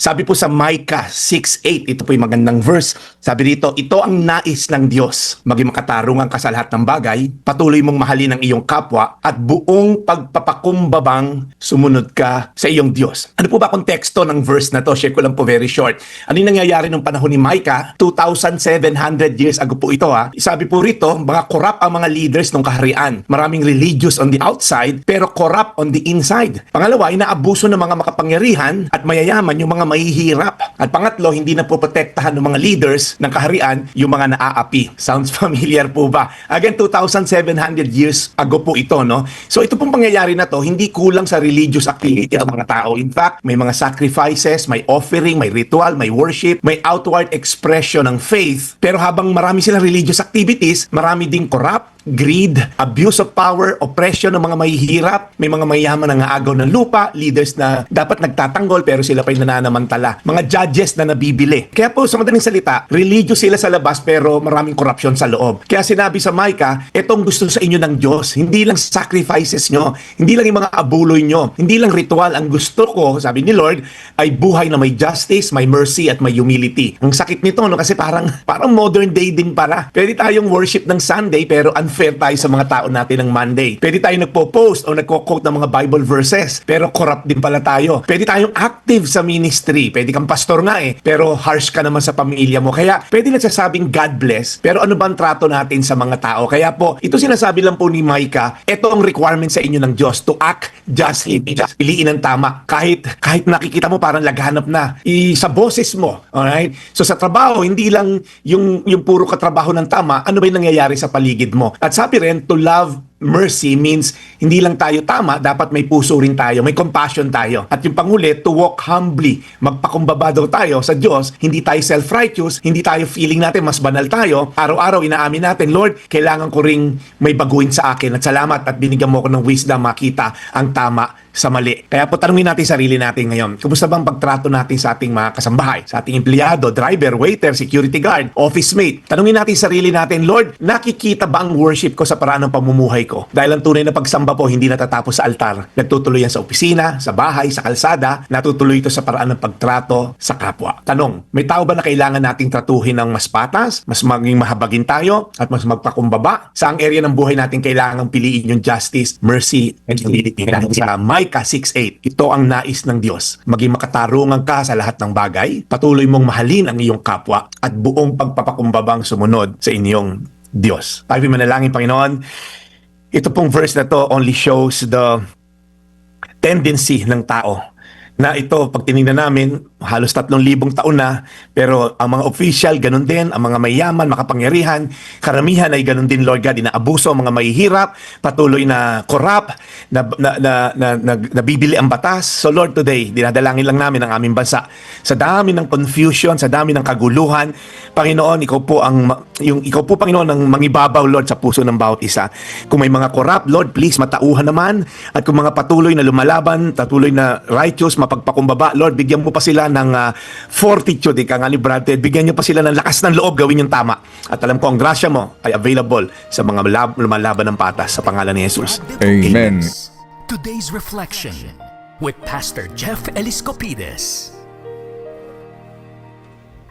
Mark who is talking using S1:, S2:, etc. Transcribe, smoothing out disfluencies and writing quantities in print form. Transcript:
S1: Sabi po sa Micah 6:8, ito po yung magandang verse. Sabi dito, ito ang nais ng Diyos, maging makatarungan ka sa lahat ng bagay, patuloy mong mahalin ang iyong kapwa, at buong pagpapakumbabang sumunod ka sa iyong Diyos. Ano po ba konteksto ng verse na to? Share ko lang po very short. Ano yung nangyayari nung panahon ni Micah? 2,700 years ago po ito ha. Sabi po rito, mga corrupt ang mga leaders ng kaharian. Maraming religious on the outside, pero corrupt on the inside. Pangalawa, inaabuso ng mga makapangyarihan at mayayaman yung mga mahihirap. At pangatlo, hindi na po protektahan ng mga leaders ng kaharian yung mga naaapi. Sounds familiar po ba? Again, 2,700 years ago po ito, no? So ito pong pangyayari na to, hindi kulang sa religious activity ng mga tao. In fact, may mga sacrifices, may offering, may ritual, may worship, may outward expression ng faith. Pero habang marami silang religious activities, marami ding corrupt, greed, abuse of power, oppression ng mga mahihirap, may mga mayaman na ngaagaw ng lupa, leaders na dapat nagtatanggol pero sila pa'y nananamantala, mga judges na nabibili. Kaya po sa madaling salita, religious sila sa labas pero maraming corruption sa loob. Kaya sinabi sa Micah, etong gusto sa inyo ng Diyos, hindi lang sacrifices nyo, hindi lang yung mga abuloy nyo, hindi lang ritual. Ang gusto ko, sabi ni Lord, ay buhay na may justice, may mercy at may humility. Ang sakit nito, no? Kasi parang modern day din pala. Pwede tayong worship ng Sunday pero unfair tayo sa mga tao natin ng Monday. Pwede tayong nagpo-post o nagko-quote ng mga Bible verses pero corrupt din pala tayo. Pwede tayong active sa ministry. Pwede kang pastor nga pero harsh ka naman sa pamilya mo. Kaya pwede nagsasabing God bless pero ano ba ang trato natin sa mga tao? Kaya po, ito sinasabi lang po ni Micah, ito ang requirement sa inyo ng Diyos to act justly. Piliin ang tama. Kahit nakikita mo parang laghanap na. Sa boses mo. Alright? So sa trabaho, hindi lang yung puro katrabaho ng tama, ano ba yung nangyayari sa paligid mo? At sabi rin, to love mercy means hindi lang tayo tama, dapat may puso rin tayo, may compassion tayo. At yung panghuli, to walk humbly, magpakumbaba daw tayo sa Diyos, hindi tayo self-righteous, hindi tayo feeling natin mas banal tayo. Araw-araw inaamin natin, Lord, kailangan ko ring may baguhin sa akin at salamat at binigyan mo ko ng wisdom makita ang tama sa mali. Kaya po tanungin natin sarili natin ngayon, kumusta bang pagtrato natin sa ating mga kasambahay, sa ating empleyado, driver, waiter, security guard, office mate? Tanungin natin sarili natin, Lord, nakikita ba ang worship ko sa paraan ng pamumuhay ko? Dahil ang tunay na pagsamba po hindi natatapos sa altar. Nagtutuloy yan sa opisina, sa bahay, sa kalsada, natutuloy ito sa paraan ng pagtrato sa kapwa. Tanong, may tao ba na kailangan nating tratuhin ng mas patas, mas maging mahabagin tayo, at mas magpakumbaba? Saang area ng buhay natin kailangang piliin yung justice, mercy, and humility? Sa Micah 6:8, ito ang nais ng Diyos, maging makatarungan ka sa lahat ng bagay, patuloy mong mahalin ang iyong kapwa, at buong pagpapakumbabang sumunod sa inyong Diyos. Tayo manalangin, Panginoon. Ito pong verse na to only shows the tendency ng tao na ito, pag tinignan namin, halos 3,000 taon na, pero ang mga official, ganun din, ang mga mayaman, makapangyarihan, karamihan ay ganun din, Lord God, inaabuso ang mga mahihirap, patuloy na corrupt, nabibili ang batas. So Lord, today, dinadalangin lang namin ang aming bansa. Sa dami ng confusion, sa dami ng kaguluhan, Panginoon, ikaw po, Panginoon, ang mangibabaw, Lord, sa puso ng bawat isa. Kung may mga corrupt, Lord, please, matauhan naman. At kung mga patuloy na lumalaban, patuloy na righteous, mapagpakumbaba, Lord, bigyan mo pa sila ng fortitude, ika nga ni Brad Ted, bigyan niyo pa sila ng lakas ng loob gawin yung tama. At alam ko ang grasya mo ay available sa mga lumalaban ng patas sa pangalan ni Jesus.
S2: Amen.
S3: Today's Reflection with Pastor Jeff Eliscopides.